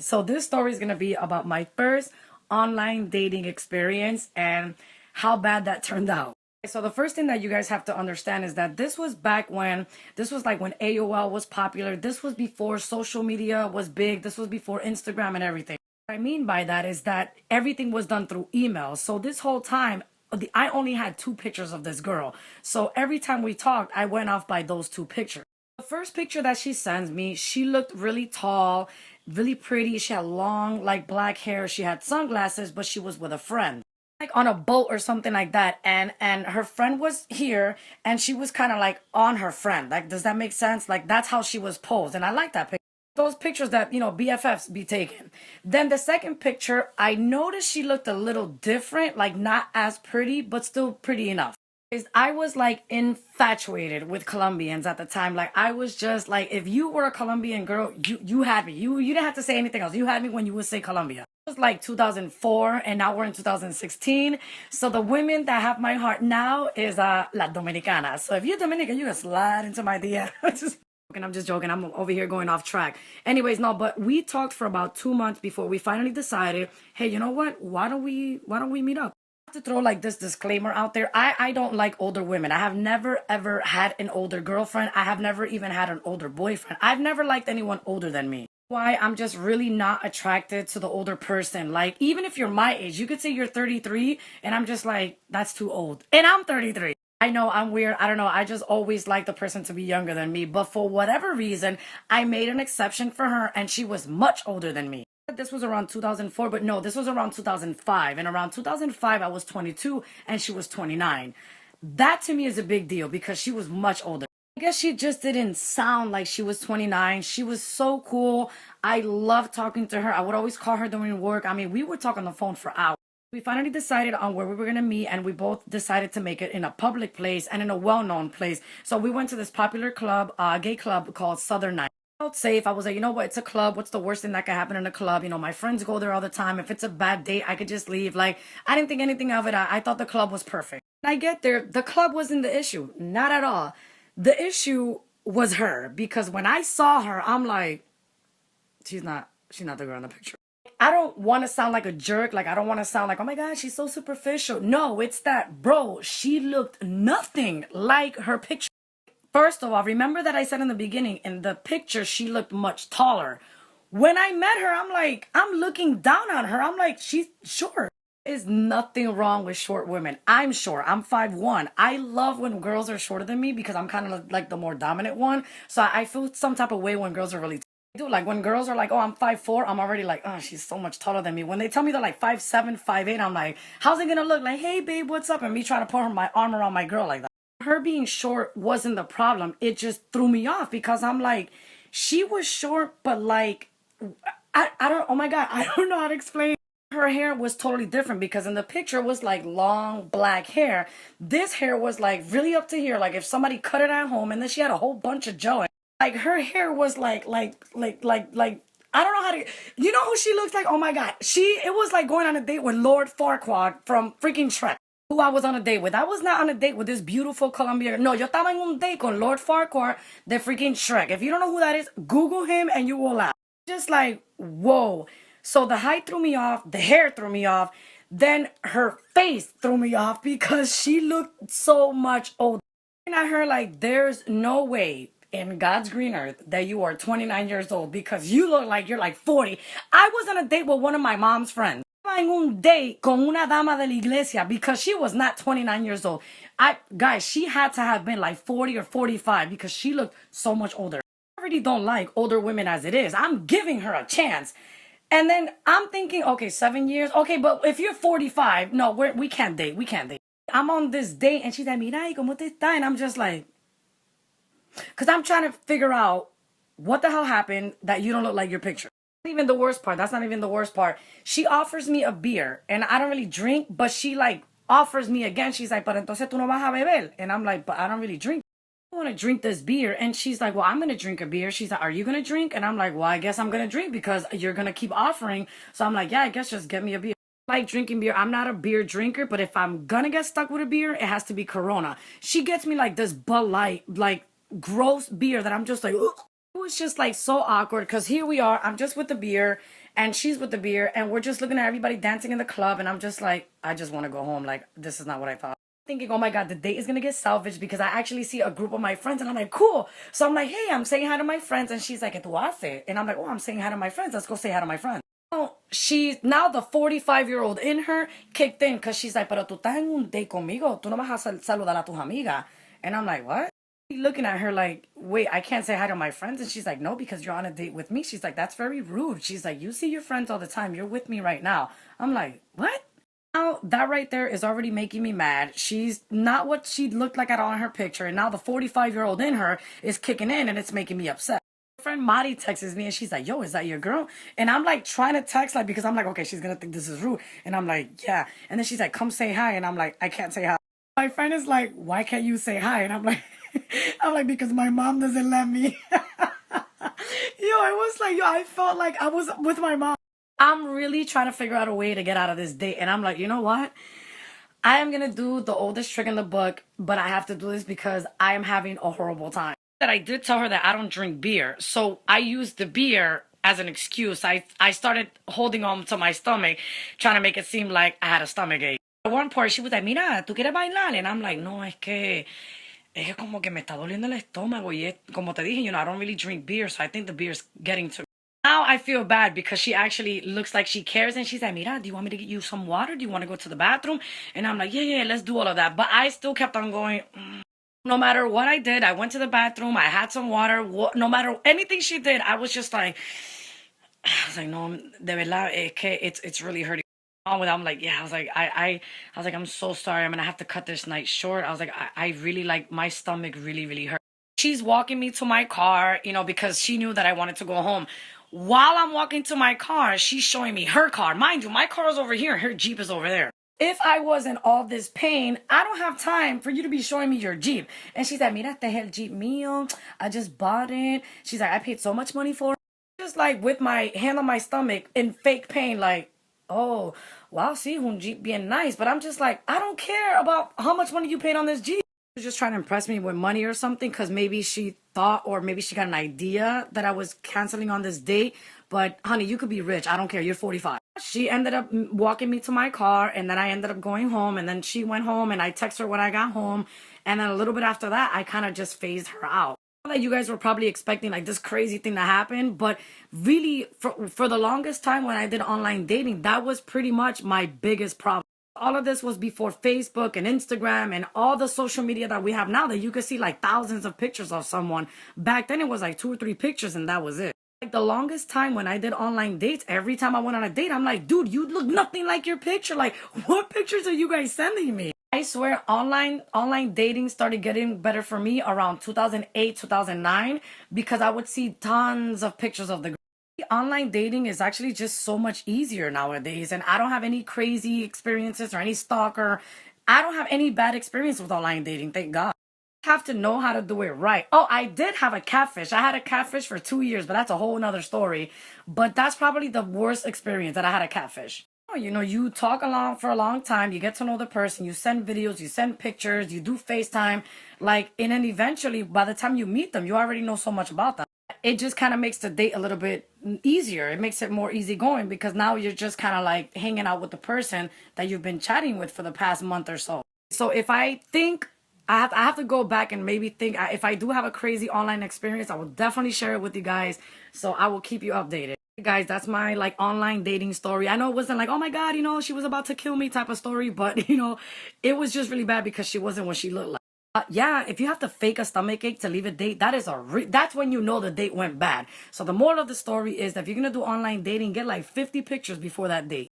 So this story is going to be about my first online dating experience and how bad that turned out. So the first thing that you guys have to understand is that this was back when this was like when AOL was popular. This was before social media was big. This was before Instagram and everything. What I mean by that is that everything was done through email. So this whole time I only had two pictures of this girl. So every time we talked, I went off by those two pictures. The first picture that she sends me, she looked really tall, really pretty. She had long, like black hair. She had sunglasses, but she was with a friend, like on a boat or something like that. And her friend was here, and she was kind of like on her friend. Like, does that make sense? Like that's how she was posed, and I like that picture. Those pictures that BFFs be taking. Then the second picture, I noticed she looked a little different, like not as pretty, but still pretty enough is I was like infatuated with Colombians at the time. Like I was just like, if you were a Colombian girl, you had me. You didn't have to say anything else. You had me when you would say Colombia. It was like 2004, and now we're in 2016. So the women that have my heart now is La Dominicana. So if you're Dominican, you can slide into my DM. I'm just joking. I'm over here going off track. Anyways, no, but we talked for about 2 months before we finally decided, hey, you know what? Why don't we meet up? To throw like this disclaimer out there. I don't like older women. I have never ever had an older girlfriend. I have never even had an older boyfriend. I've never liked anyone older than me. Why? I'm just really not attracted to the older person. Like even if you're my age, you could say you're 33 and I'm just like, that's too old. And I'm 33. I know I'm weird. I don't know. I just always like the person to be younger than me. But for whatever reason, I made an exception for her and she was much older than me. This was around 2004, but no, this was around 2005. And around 2005, I was 22 and she was 29. That to me is a big deal because she was much older. I guess she just didn't sound like she was 29. She was so cool. I loved talking to her. I would always call her during work. I mean, we would talk on the phone for hours. We finally decided on where we were going to meet, and we both decided to make it in a public place and in a well-known place. So we went to this popular club, gay club called Southern Night. Felt safe. I was like, you know what? It's a club. What's the worst thing that could happen in a club? My friends go there all the time. If it's a bad date, I could just leave. Like, I didn't think anything of it. I thought the club was perfect. When I get there, the club wasn't the issue. Not at all. The issue was her because when I saw her, I'm like, she's not the girl in the picture. I don't want to sound like a jerk. Like, I don't want to sound like, oh my God, she's so superficial. No, it's that, bro, she looked nothing like her picture. First of all, remember that I said in the beginning, in the picture, she looked much taller. When I met her, I'm looking down on her. I'm like, she's short. There's nothing wrong with short women. I'm short. I'm 5'1". I love when girls are shorter than me because I'm kind of like the more dominant one. So I feel some type of way when girls are really do like when girls are like, oh, I'm 5'4", I'm already like, oh, she's so much taller than me. When they tell me they're like 5'7", 5'8", I'm like, how's it gonna look? Like, hey babe, what's up? And me trying to put my arm around my girl like that. Her being short wasn't the problem. It just threw me off because I'm like, she was short, but like, I don't, oh my God, I don't know how to explain. Her hair was totally different because in the picture it was like long black hair. This hair was like really up to here. Like if somebody cut it at home, and then she had a whole bunch of gel. Like her hair was like, I don't know how to, you know who she looks like? Oh my God. It was like going on a date with Lord Farquaad from freaking Shrek. Who I was on a date with. I was not on a date with this beautiful Colombian. No, yo estaba en un date con Lord Farquaad de freaking Shrek. If you don't know who that is, Google him and you will laugh. Just like, whoa. So the height threw me off. The hair threw me off. Then her face threw me off because she looked so much older. And at her like, there's no way in God's green earth that you are 29 years old because you look like you're like 40. I was on a date with one of my mom's friends. En un date con una dama de la iglesia because she was not 29 years old. Guys, she had to have been like 40 or 45 because she looked so much older. I already don't like older women as it is. I'm giving her a chance. And then I'm thinking, okay, 7 years. Okay, but if you're 45, no, we can't date. We can't date. I'm on this date and she's like, mira, ¿y cómo te está? And I'm just like, because I'm trying to figure out what the hell happened that you don't look like your picture. Even the worst part. That's not even the worst part. She offers me a beer and I don't really drink, but she like offers me again. She's like, pero entonces tú no vas a beber. And I'm like, but I don't really drink. I want to drink this beer. And she's like, well, I'm going to drink a beer. She's like, are you going to drink? And I'm like, well, I guess I'm going to drink because you're going to keep offering. So I'm like, yeah, I guess just get me a beer. I like drinking beer. I'm not a beer drinker, but if I'm going to get stuck with a beer, it has to be Corona. She gets me like this Bud Light, like gross beer that I'm just like, ugh. It was just like so awkward because here we are. I'm just with the beer and she's with the beer, and we're just looking at everybody dancing in the club, and I'm just like, I just want to go home. Like, this is not what I thought. Thinking, oh my God, the date is gonna get salvaged because I actually see a group of my friends, and I'm like, cool. So I'm like, hey, I'm saying hi to my friends, and she's like, ¿Qué tú haces? And I'm like, oh, I'm saying hi to my friends. Let's go say hi to my friends. Oh, she now the 45-year-old in her kicked in because she's like, pero tú estás en un date conmigo, tú no vas a saludar a tus amigas. And I'm like, what? Looking at her like, wait, I can't say hi to my friends. And she's like, no, because you're on a date with me. She's like, that's very rude. She's like, you see your friends all the time. You're with me right now. I'm like, what? Now that right there is already making me mad. She's not what she looked like at all in her picture. And now the 45-year-old in her is kicking in, and it's making me upset. My friend Mari texts me and she's like, yo, is that your girl? And I'm like trying to text like, because I'm like, okay, she's gonna think this is rude. And I'm like, yeah. And then she's like, come say hi. And I'm like, I can't say hi. My friend is like, why can't you say hi? And I'm like, I'm like, because my mom doesn't let me. It was like, I felt like I was with my mom. I'm really trying to figure out a way to get out of this date. And I'm like, you know what? I am going to do the oldest trick in the book, but I have to do this because I am having a horrible time. That I did tell her that I don't drink beer. So I used the beer as an excuse. I started holding on to my stomach, trying to make it seem like I had a stomach ache. At one point, she was like, mira, ¿tú quieres bailar? And I'm like, no, es que como que me está doliendo el estómago. Y como te dije, I don't really drink beer, so I think the beer's getting to me. Now I feel bad because she actually looks like she cares, and she's like, mira, do you want me to get you some water? Do you want to go to the bathroom? And I'm like, yeah, let's do all of that. But I still kept on going. No matter what I did, I went to the bathroom, I had some water. No matter anything she did, I was just like, no, de verdad, es que it's really hurting. I'm like, yeah, I was like, I'm so sorry. I'm gonna have to cut this night short. I was like, I really like my stomach really, really hurt. She's walking me to my car, because she knew that I wanted to go home. While I'm walking to my car, she's showing me her car. Mind you, my car is over here, her Jeep is over there. If I was in all this pain, I don't have time for you to be showing me your Jeep. And she's like, mira, este es el Jeep mío. I just bought it. She's like, I paid so much money for it. Just like with my hand on my stomach in fake pain, like, oh, wow, see, un Jeep being nice. But I'm just like, I don't care about how much money you paid on this Jeep. She was just trying to impress me with money or something, because maybe she thought, or maybe she got an idea that I was canceling on this date. But honey, you could be rich. I don't care. You're 45. She ended up walking me to my car, and then I ended up going home, and then she went home, and I texted her when I got home. And then a little bit after that, I kind of just phased her out. That you guys were probably expecting like this crazy thing to happen, but really for the longest time when I did online dating, that was pretty much my biggest problem. All of this was before Facebook and Instagram and all the social media that we have now, that you could see like thousands of pictures of someone. Back then it was like 2 or 3 pictures and that was it. Like the longest time when I did online dates, every time I went on a date, I'm like, dude, you look nothing like your picture. Like, what pictures are you guys sending me? I swear online dating started getting better for me around 2008, 2009, because I would see tons of pictures of the girl. Online dating is actually just so much easier nowadays, and I don't have any crazy experiences or any stalker. I don't have any bad experience with online dating, thank God. Have to know how to do it right. Oh, I did have a catfish. I had a catfish for 2 years, but that's a whole nother story. But that's probably the worst experience, that I had a catfish. You talk along for a long time, you get to know the person, you send videos, you send pictures, you do FaceTime, and then eventually by the time you meet them, you already know so much about them. It just kind of makes the date a little bit easier. It makes it more easygoing because now you're just kind of like hanging out with the person that you've been chatting with for the past month or so. So if I think I have to go back and maybe think if I do have a crazy online experience, I will definitely share it with you guys. So I will keep you updated. Guys, that's my like online dating story. I know it wasn't like, oh my God, she was about to kill me type of story, but it was just really bad because she wasn't what she looked like. Yeah, if you have to fake a stomachache to leave a date, that's when you know the date went bad. So the moral of the story is that if you're gonna do online dating, get like 50 pictures before that date.